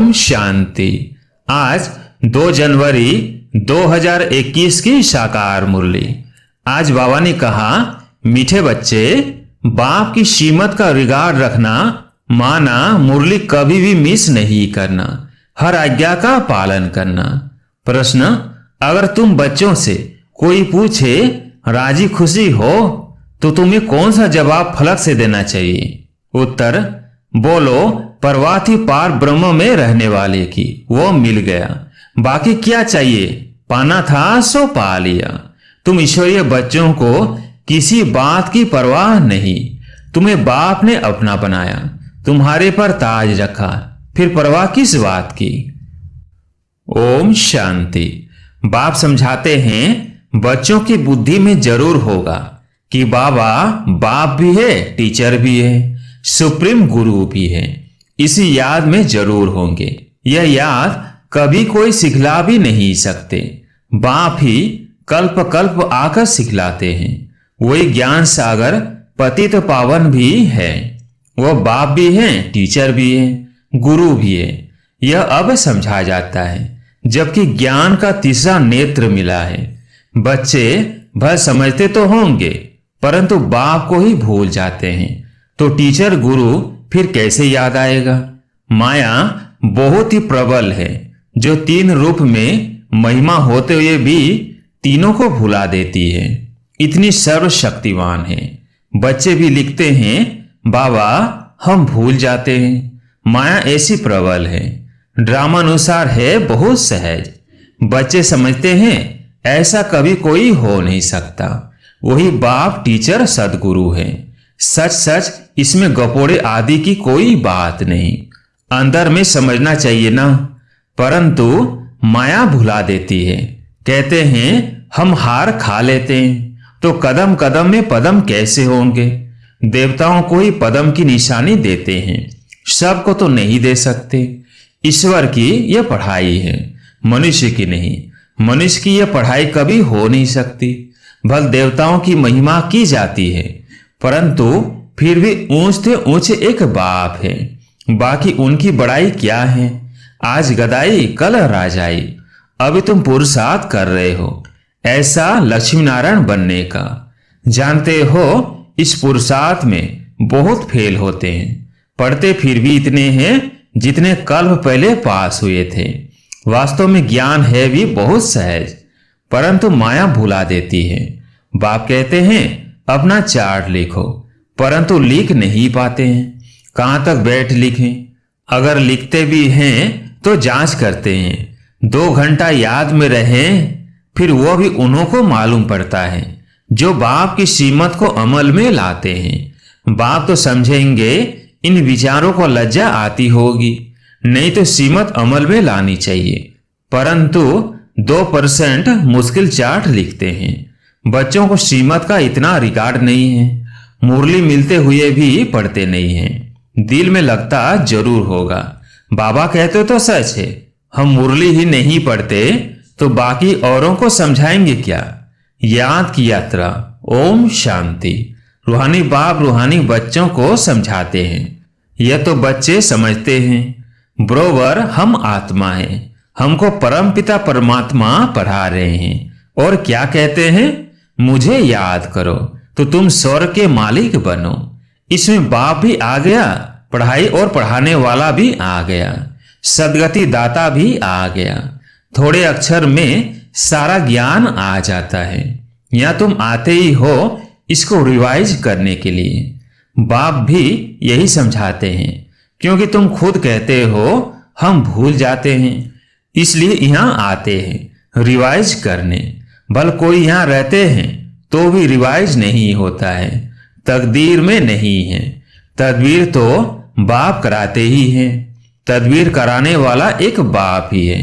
ओम शांति। आज 2 जनवरी 2021 की साकार मुरली। आज बाबा ने कहा, मीठे बच्चे, बाप की श्रीमत का रिगार्ड रखना, माना मुरली कभी भी मिस नहीं करना, हर आज्ञा का पालन करना। प्रश्न, अगर तुम बच्चों से कोई पूछे राजी खुशी हो तो तुम्हें कौन सा जवाब फलक से देना चाहिए? उत्तर, बोलो परवाह थी पार ब्रह्म में रहने वाले की, वो मिल गया, बाकी क्या चाहिए, पाना था सो पा लिया। तुम ईश्वरीय बच्चों को किसी बात की परवाह नहीं। तुम्हें बाप ने अपना बनाया, तुम्हारे पर ताज रखा, फिर परवाह किस बात की? ओम शांति। बाप समझाते हैं, बच्चों की बुद्धि में जरूर होगा कि बाबा बाप भी है, टीचर भी है, सुप्रीम गुरु भी है। इसी याद में जरूर होंगे। यह याद कभी कोई सिखला भी नहीं सकते। बाप ही कल्प कल्प आकर सिखलाते हैं। वही ज्ञान सागर पतित पावन भी है। वह बाप भी है, टीचर भी है, गुरु भी है। यह अब समझा जाता है, जबकि ज्ञान का तीसरा नेत्र मिला है। बच्चे भर समझते तो होंगे, परंतु बाप को ही भूल जाते हैं, तो टीचर गुरु फिर कैसे याद आएगा? माया बहुत ही प्रबल है, जो 3 रूप में महिमा होते हुए भी तीनों को भुला देती है। इतनी सर्वशक्तिवान है। बच्चे भी लिखते हैं, बाबा हम भूल जाते हैं। माया ऐसी प्रबल है, ड्रामा अनुसार है बहुत सहज। बच्चे समझते हैं ऐसा कभी कोई हो नहीं सकता। वही बाप टीचर सदगुरु है। सच सच इसमें गपोड़े आदि की कोई बात नहीं। अंदर में समझना चाहिए ना, परंतु माया भुला देती है। कहते हैं हम हार खा लेते हैं, तो कदम कदम में पदम कैसे होंगे? देवताओं को ही पदम की निशानी देते हैं, सबको तो नहीं दे सकते। ईश्वर की यह पढ़ाई है, मनुष्य की नहीं। मनुष्य की यह पढ़ाई कभी हो नहीं सकती। भल देवताओं की महिमा की जाती है, परंतु फिर भी ऊंच से ऊंचे एक बाप है। बाकी उनकी बड़ाई क्या है? आज गदाई कल राजाई। अभी तुम पुरुषार्थ कर रहे हो ऐसा लक्ष्मी नारायण बनने का। जानते हो इस पुरुषार्थ में बहुत फेल होते हैं। पढ़ते फिर भी इतने हैं जितने कल्प पहले पास हुए थे। वास्तव में ज्ञान है भी बहुत सहज, परंतु माया भुला देती है। बाप कहते हैं अपना चार्ट लिखो, परंतु लिख नहीं पाते हैं। कहां तक बैठ लिखें? अगर लिखते भी हैं तो जांच करते हैं। 2 घंटा याद में रहें, फिर वो भी उन्हों को मालूम पड़ता है जो बाप की श्रीमत को अमल में लाते हैं। बाप तो समझेंगे इन विचारों को लज्जा आती होगी, नहीं तो श्रीमत अमल में लानी चाहिए, परंतु 2% मुश्किल चार्ट लिखते हैं। बच्चों को श्रीमत का इतना रिकॉर्ड नहीं है। मुरली मिलते हुए भी पढ़ते नहीं हैं। दिल में लगता जरूर होगा, बाबा कहते तो सच है, हम मुरली ही नहीं पढ़ते तो बाकी औरों को समझाएंगे क्या? याद की यात्रा। ओम शांति। रूहानी बाप रूहानी बच्चों को समझाते हैं। यह तो बच्चे समझते हैं, बरोबर हम आत्मा हैं, हमको परम पिता परमात्मा पढ़ा रहे हैं। और क्या कहते हैं? मुझे याद करो तो तुम स्वर्ग के मालिक बनो। इसमें बाप भी आ गया, पढ़ाई और पढ़ाने वाला भी आ गया, सदगति दाता भी आ गया। थोड़े अक्षर में सारा ज्ञान आ जाता है। या तुम आते ही हो इसको रिवाइज करने के लिए। बाप भी यही समझाते हैं, क्योंकि तुम खुद कहते हो हम भूल जाते हैं, इसलिए यहां आते हैं रिवाइज करने। भल कोई यहां रहते हैं तो भी रिवाइज नहीं होता है, तकदीर में नहीं है। तदबीर तो बाप कराते ही हैं। तदबीर कराने वाला एक बाप ही है।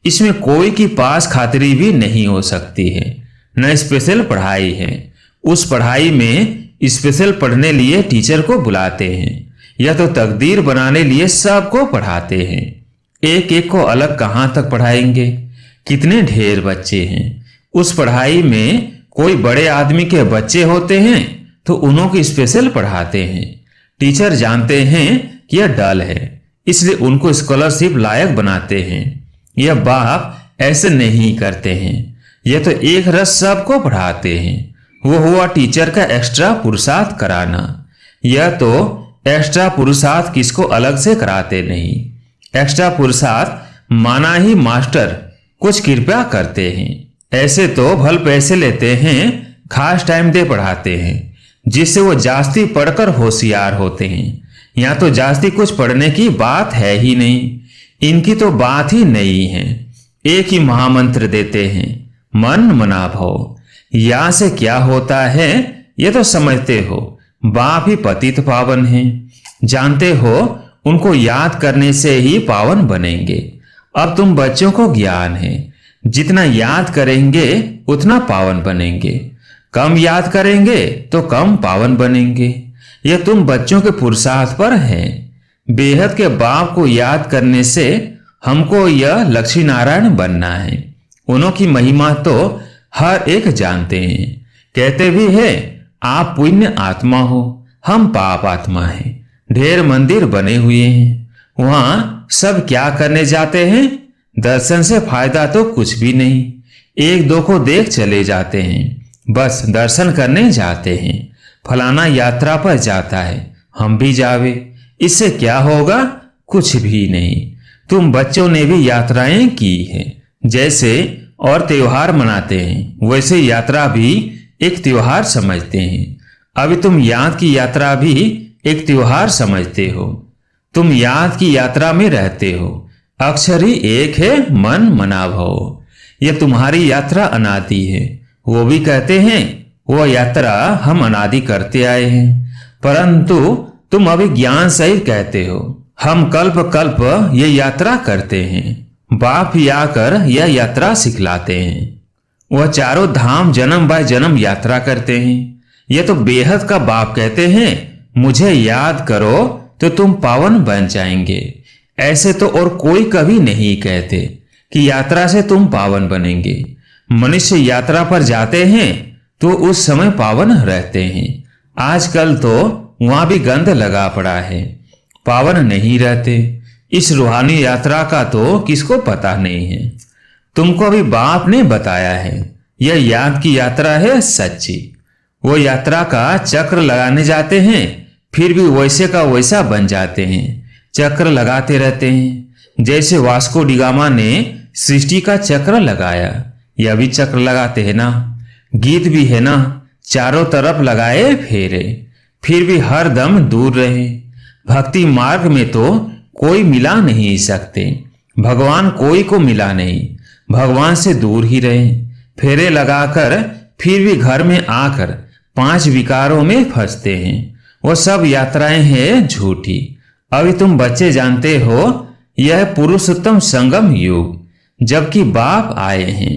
इसमें कोई की पास खातिरी भी नहीं हो सकती है। न स्पेशल पढ़ाई है। उस पढ़ाई में स्पेशल पढ़ने लिए टीचर को बुलाते हैं, या तो तकदीर बनाने लिए सबको पढ़ाते हैं। एक एक को अलग कहां तक पढ़ाएंगे? कितने ढेर बच्चे हैं। उस पढ़ाई में कोई बड़े आदमी के बच्चे होते हैं तो उन्हों को स्पेशल पढ़ाते हैं। टीचर जानते हैं कि यह डल है, इसलिए उनको स्कॉलरशिप लायक बनाते हैं। यह बाप ऐसे नहीं करते हैं। यह तो एक रस सबको पढ़ाते हैं। वो हुआ टीचर का एक्स्ट्रा पुरुषार्थ कराना। यह तो एक्स्ट्रा पुरुषार्थ किसको अलग से कराते नहीं। एक्स्ट्रा पुरुषार्थ माना ही मास्टर कुछ कृपया करते हैं। ऐसे तो भल पैसे लेते हैं, खास टाइम दे पढ़ाते हैं, जिससे वो जास्ती पढ़कर होशियार होते हैं। यहाँ तो जास्ती कुछ पढ़ने की बात है ही नहीं। इनकी तो बात ही नहीं है। एक ही महामंत्र देते हैं, मन मना भव। यहाँ से क्या होता है ये तो समझते हो। बाप ही पतित पावन हैं, जानते हो उनको याद करने से ही पावन बनेंगे। अब तुम बच्चों को ज्ञान है, जितना याद करेंगे उतना पावन बनेंगे। कम याद करेंगे तो कम पावन बनेंगे। यह तुम बच्चों के पुरुषार्थ पर है। बेहद के बाप को याद करने से हमको यह लक्ष्मी नारायण बनना है। उन्हों महिमा तो हर एक जानते हैं। कहते भी है आप पुण्य आत्मा हो, हम पाप आत्मा हैं। ढेर मंदिर बने हुए हैं, वहां सब क्या करने जाते हैं? दर्शन से फायदा तो कुछ भी नहीं। एक दो को देख चले जाते हैं, बस दर्शन करने जाते हैं। फलाना यात्रा पर जाता है, हम भी जावे, इससे क्या होगा? कुछ भी नहीं। तुम बच्चों ने भी यात्राएं की है। जैसे और त्योहार मनाते हैं, वैसे यात्रा भी एक त्योहार समझते हैं। अभी तुम याद की यात्रा भी एक त्योहार समझते हो। तुम याद की यात्रा में रहते हो। अक्षर ही एक है, मन मना भव। यह तुम्हारी यात्रा अनादि है। वो भी कहते हैं वो यात्रा हम अनादि करते आए हैं, परंतु तुम अभी ज्ञान सहित कहते हो हम कल्प कल्प ये यात्रा करते हैं। बाप ही आकर यह यात्रा सिखलाते हैं। वह चारों धाम जन्म बाय जन्म यात्रा करते हैं। यह तो बेहद का बाप कहते हैं मुझे याद करो तो तुम पावन बन जाएंगे। ऐसे तो और कोई कभी नहीं कहते कि यात्रा से तुम पावन बनेंगे। मनुष्य यात्रा पर जाते हैं तो उस समय पावन रहते हैं। आजकल तो वहां भी गंध लगा पड़ा है, पावन नहीं रहते। इस रूहानी यात्रा का तो किसको पता नहीं है। तुमको अभी बाप ने बताया है यह याद की यात्रा है सच्ची। वो यात्रा का चक्र लगाने जाते हैं, फिर भी वैसे का वैसा बन जाते हैं। चक्र लगाते रहते हैं। जैसे वास्को डिगामा ने सृष्टि का चक्र लगाया, यह भी चक्र लगाते हैं ना। गीत भी है ना, चारों तरफ लगाए फेरे, फिर भी हर दम दूर रहे। भक्ति मार्ग में तो कोई मिला नहीं सकते। भगवान कोई को मिला नहीं, भगवान से दूर ही रहे। फेरे लगाकर फिर भी घर में आकर 5 विकारों में फंसते हैं। वो सब यात्राएं हैं झूठी। अभी तुम बच्चे जानते हो यह पुरुषोत्तम संगम युग, जबकि बाप आए हैं।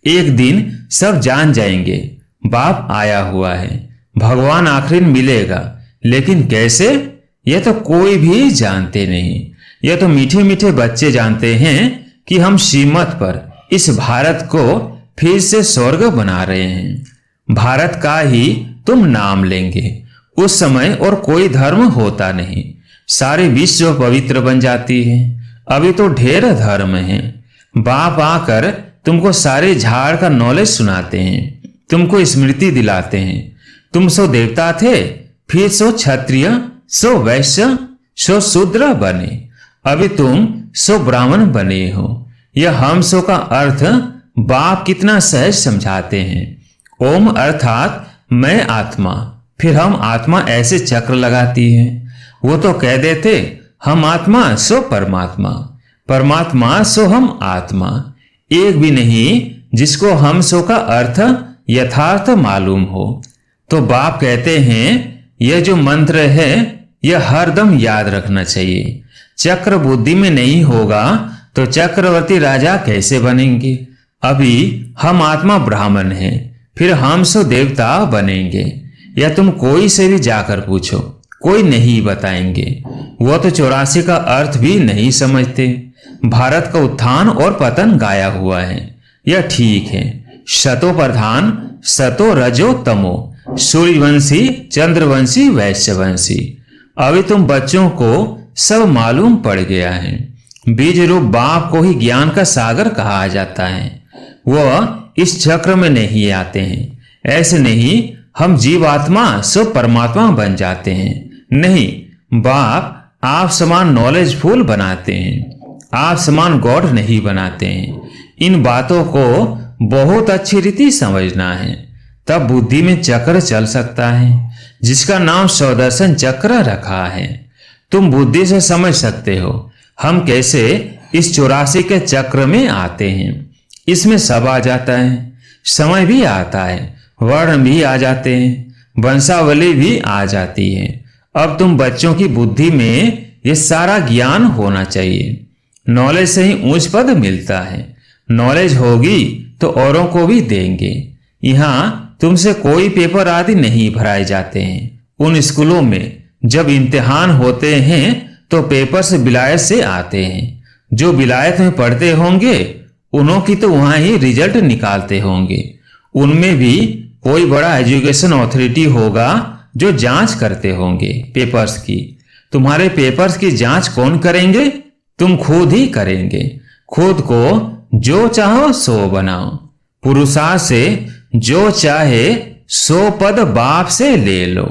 एक दिन सब जान जाएंगे बाप आया हुआ है, भगवान आखिर मिलेगा। लेकिन कैसे, यह तो कोई भी जानते नहीं। यह तो मीठे मीठे बच्चे जानते हैं कि हम श्रीमत पर इस भारत को फिर से स्वर्ग बना रहे हैं। भारत का ही तुम नाम लेंगे, उस समय और कोई धर्म होता नहीं, सारे विश्व पवित्र बन जाती है। अभी तो ढेर धर्म है। बाप आकर तुमको सारे झाड़ का नॉलेज सुनाते हैं, तुमको स्मृति दिलाते हैं। तुम सो देवता थे, फिर सो क्षत्रिय, सो वैश्य, सो शूद्र बने। अभी तुम सो ब्राह्मण बने हो। यह हम सो का अर्थ बाप कितना सहज समझाते हैं। ओम अर्थात मैं आत्मा, फिर हम आत्मा ऐसे चक्र लगाती है। वो तो कह देते हम आत्मा सो परमात्मा, परमात्मा सो हम आत्मा। एक भी नहीं जिसको हम सो का अर्थ यथार्थ मालूम हो। तो बाप कहते हैं यह जो मंत्र है यह हरदम याद रखना चाहिए। चक्र बुद्धि में नहीं होगा तो चक्रवर्ती राजा कैसे बनेंगे। अभी हम आत्मा ब्राह्मण हैं, फिर हम सो देवता बनेंगे। या तुम कोई से भी जाकर पूछो, कोई नहीं बताएंगे। वो तो 84 का अर्थ भी नहीं समझते। भारत का उत्थान और पतन गाया हुआ है, यह ठीक है। शतो प्रधान, सतो रजो तमो, सूर्यवंशी, चंद्रवंशी, वैश्यवंशी। अभी तुम बच्चों को सब मालूम पड़ गया है। बीज रूप बाप को ही ज्ञान का सागर कहा जाता है। वह इस चक्र में नहीं आते हैं। ऐसे नहीं हम जीवात्मा सब परमात्मा बन जाते हैं। नहीं, बाप आप समान नॉलेजफुल बनाते हैं, आप समान गॉड नहीं बनाते हैं। इन बातों को बहुत अच्छी रीति समझना है, तब बुद्धि में चक्र चल सकता है, जिसका नाम स्वदर्शन चक्र रखा है। तुम बुद्धि से समझ सकते हो हम कैसे इस 84 के चक्र में आते हैं। इसमें सब आ जाता है, समय भी आता है, वर्ण भी आ जाते हैं, वंशावली भी आ जाती है। अब तुम बच्चों की बुद्धि में ये सारा ज्ञान होना चाहिए। नॉलेज से ही ऊंच पद मिलता है। नॉलेज होगी तो औरों को भी देंगे। यहाँ तुमसे कोई पेपर आदि नहीं भराए जाते हैं। उन स्कूलों में जब इम्तिहान होते हैं तो पेपर से विलायत से आते हैं। जो विलायत में पढ़ते होंगे उन्हों की तो वहां ही रिजल्ट निकालते होंगे। उनमें भी कोई बड़ा एजुकेशन अथॉरिटी होगा जो जांच करते होंगे पेपर्स की। तुम्हारे पेपर्स की जांच कौन करेंगे? तुम खुद ही करेंगे। खुद को जो चाहो सो बनाओ। पुरुषार्थ से जो चाहे सो पद बाप से ले लो।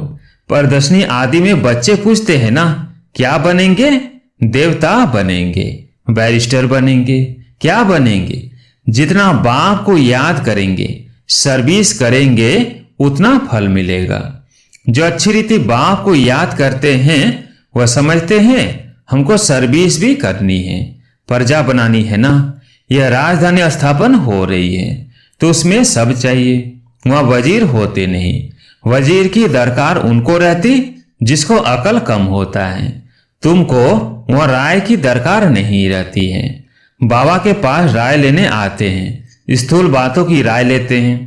प्रदर्शनी आदि में बच्चे पूछते हैं ना, क्या बनेंगे? देवता बनेंगे, बैरिस्टर बनेंगे, क्या बनेंगे? जितना बाप को याद करेंगे, सर्विस करेंगे, उतना फल मिलेगा। जो अच्छी रीति बाप को याद करते हैं वह समझते हैं हमको सर्विस भी करनी है, प्रजा बनानी है ना। यह राजधानी स्थापन हो रही है तो उसमें सब चाहिए। वहां वजीर होते नहीं। वजीर की दरकार उनको रहती जिसको अकल कम होता है। तुमको वहां राय की दरकार नहीं रहती है। बाबा के पास राय लेने आते हैं, स्थूल बातों की राय लेते हैं।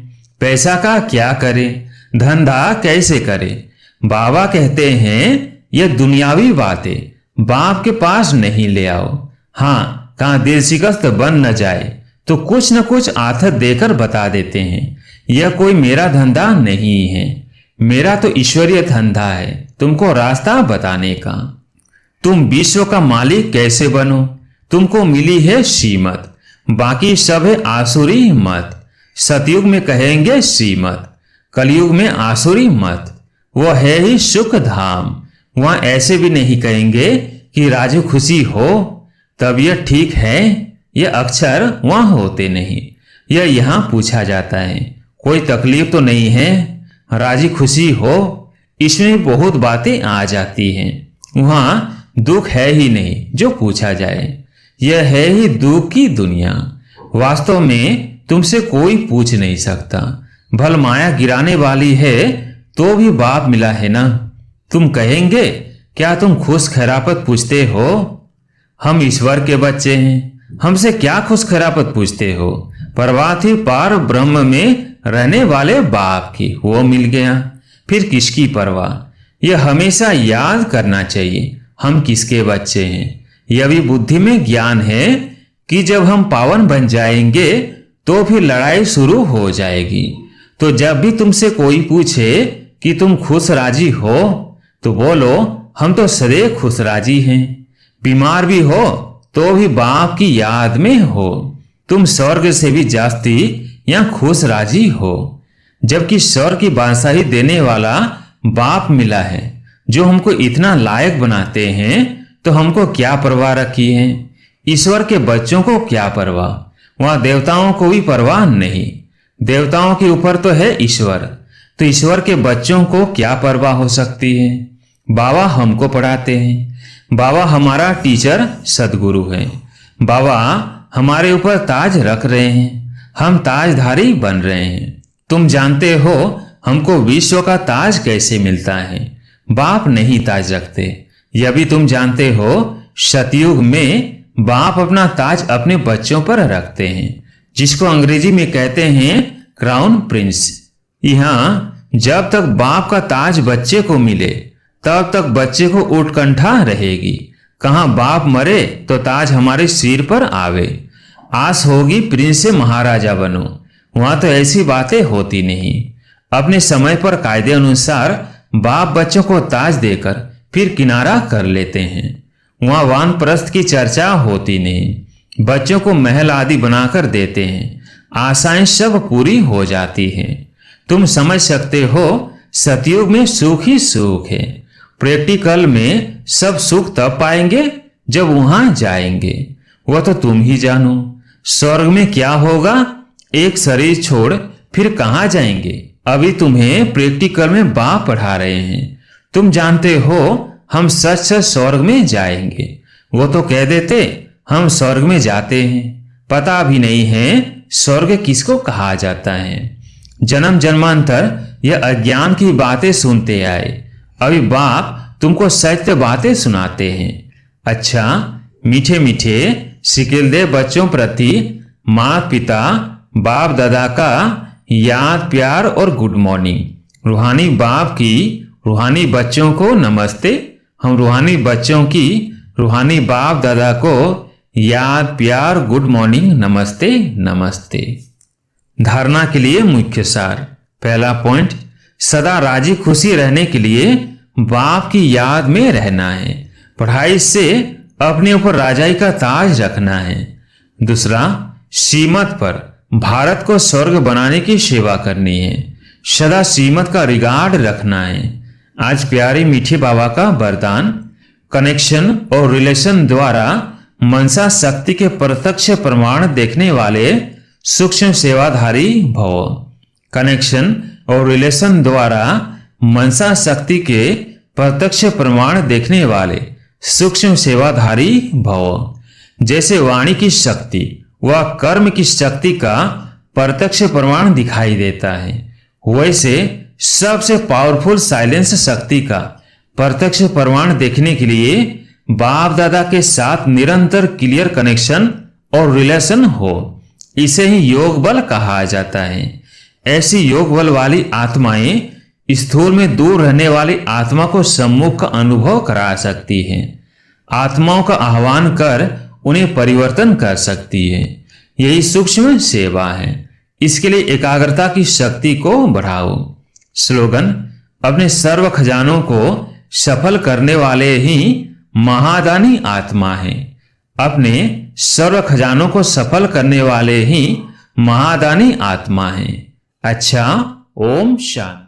पैसा का क्या करे, धंधा कैसे करे। बाबा कहते हैं ये दुनियावी बातें बाप के पास नहीं ले आओ। हाँ, कहाँ दिल शिकस्त बन न जाए तो कुछ न कुछ आथत देकर बता देते हैं यह कोई मेरा धंधा नहीं है, मेरा तो ईश्वरीय धंधा है तुमको रास्ता बताने का। तुम विश्व का मालिक कैसे बनो? तुमको मिली है श्रीमत, बाकी सब है आसुरी मत। सतयुग में कहेंगे श्रीमत, कलयुग में आसुरी मत। वो है ही सुख धाम। वहां ऐसे भी नहीं कहेंगे कि राजू खुशी हो, तब यह ठीक है। यह अक्षर वहां होते नहीं। यह यहां पूछा जाता है कोई तकलीफ तो नहीं है, राजी खुशी हो। इसमें बहुत बातें आ जाती हैं। वहां दुख है ही नहीं जो पूछा जाए। यह है ही दुख की दुनिया। वास्तव में तुमसे कोई पूछ नहीं सकता। भल माया गिराने वाली है तो भी बाप मिला है ना। तुम कहेंगे क्या तुम खुश खैरापत पूछते हो? हम ईश्वर के बच्चे हैं, हमसे क्या खुश खैरापत पूछते हो? परवाह थी पार ब्रह्म में रहने वाले बाप की, वो मिल गया, फिर किसकी परवाह? यह हमेशा याद करना चाहिए हम किसके बच्चे हैं। यह भी बुद्धि में ज्ञान है कि जब हम पावन बन जाएंगे तो फिर लड़ाई शुरू हो जाएगी। तो जब भी तुमसे कोई पूछे कि तुम खुश राजी हो तो बोलो हम तो सदैव खुश राजी हैं। बीमार भी हो तो भी बाप की याद में हो। तुम स्वर्ग से भी जास्ती या खुश राजी हो, जबकि स्वर्ग की बादशाही देने वाला बाप मिला है जो हमको इतना लायक बनाते हैं। तो हमको क्या परवाह रखी है? ईश्वर के बच्चों को क्या परवाह? वहां देवताओं को भी परवाह नहीं। देवताओं के ऊपर तो है ईश्वर, तो ईश्वर के बच्चों को क्या परवाह हो सकती है? बाबा हमको पढ़ाते हैं। बाबा हमारा टीचर सदगुरु है। बाबा हमारे ऊपर ताज रख रहे हैं, हम ताजधारी बन रहे हैं। तुम जानते हो हमको विश्व का ताज कैसे मिलता है? बाप नहीं ताज रखते। यह भी तुम जानते हो सतयुग में बाप अपना ताज अपने बच्चों पर रखते हैं, जिसको अंग्रेजी में कहते हैं क्राउन प्रिंस। यहाँ जब तक बाप का ताज बच्चे को मिले तब तक बच्चे को उत्कंठा रहेगी। कहाँ बाप मरे तो ताज हमारे सिर पर आवे। आस होगी प्रिंस से महाराजा बनो। वहां तो ऐसी बातें होती नहीं। अपने समय पर कायदे अनुसार बाप बच्चों को ताज देकर फिर किनारा कर लेते हैं। वहां वानप्रस्थ की चर्चा होती नहीं। बच्चों को महल आदि बनाकर देते हैं, आशाएं सब पूरी हो जाती हैं। तुम समझ सकते हो सतयुग में सुख ही सुख है। प्रैक्टिकल में सब सुख तब पाएंगे जब वहां जाएंगे, वह तो तुम ही जानो। स्वर्ग में क्या होगा, एक शरीर छोड़ फिर कहां जाएंगे। अभी तुम्हें प्रैक्टिकल में बाप पढ़ा रहे हैं। तुम जानते हो हम सच सच स्वर्ग में जाएंगे। वो तो कह देते हम स्वर्ग में जाते हैं, पता भी नहीं है स्वर्ग किसको कहा जाता है। जन्म जन्मांतर यह अज्ञान की बातें सुनते आए, अभी बाप तुमको सत्य बातें सुनाते हैं। अच्छा, मीठे मीठे सिकिलदेव बच्चों प्रति माँ पिता बाप दादा का याद प्यार और गुड मॉर्निंग। रूहानी बाप की रूहानी बच्चों को नमस्ते। हम रूहानी बच्चों की रूहानी बाप दादा को याद प्यार गुड मॉर्निंग नमस्ते नमस्ते। धारणा के लिए मुख्य सार। पहला पॉइंट, सदा राजी खुशी रहने के लिए बाप की याद में रहना है। पढ़ाई से अपने ऊपर राजाई का ताज रखना है। दूसरा, श्रीमत पर भारत को स्वर्ग बनाने की सेवा करनी है। सदा श्रीमत का रिगार्ड रखना है। आज प्यारे मीठे बाबा का वरदान, कनेक्शन और रिलेशन द्वारा मनसा शक्ति के प्रत्यक्ष प्रमाण देखने वाले सूक्ष्म सेवाधारी भव। कनेक्शन और रिलेशन द्वारा मनसा शक्ति के प्रत्यक्ष प्रमाण देखने वाले सूक्ष्म सेवाधारी भव। जैसे वाणी की शक्ति व कर्म की शक्ति का प्रत्यक्ष प्रमाण दिखाई देता है, वैसे सबसे पावरफुल साइलेंस शक्ति का प्रत्यक्ष प्रमाण देखने के लिए बाप दादा के साथ निरंतर क्लियर कनेक्शन और रिलेशन हो। इसे ही योग बल कहा जाता है। ऐसी योग बल वाली आत्माएं स्थूल में दूर रहने वाली आत्मा को सम्मुख का अनुभव करा सकती हैं। आत्माओं का आह्वान कर उन्हें परिवर्तन कर सकती है। यही सूक्ष्म सेवा है। इसके लिए एकाग्रता की शक्ति को बढ़ाओ। स्लोगन, अपने सर्व खजानों को सफल करने वाले ही महादानी आत्मा हैं। अपने सर्व खजानों को सफल करने वाले ही महादानी आत्मा हैं। अच्छा, ओम शांति।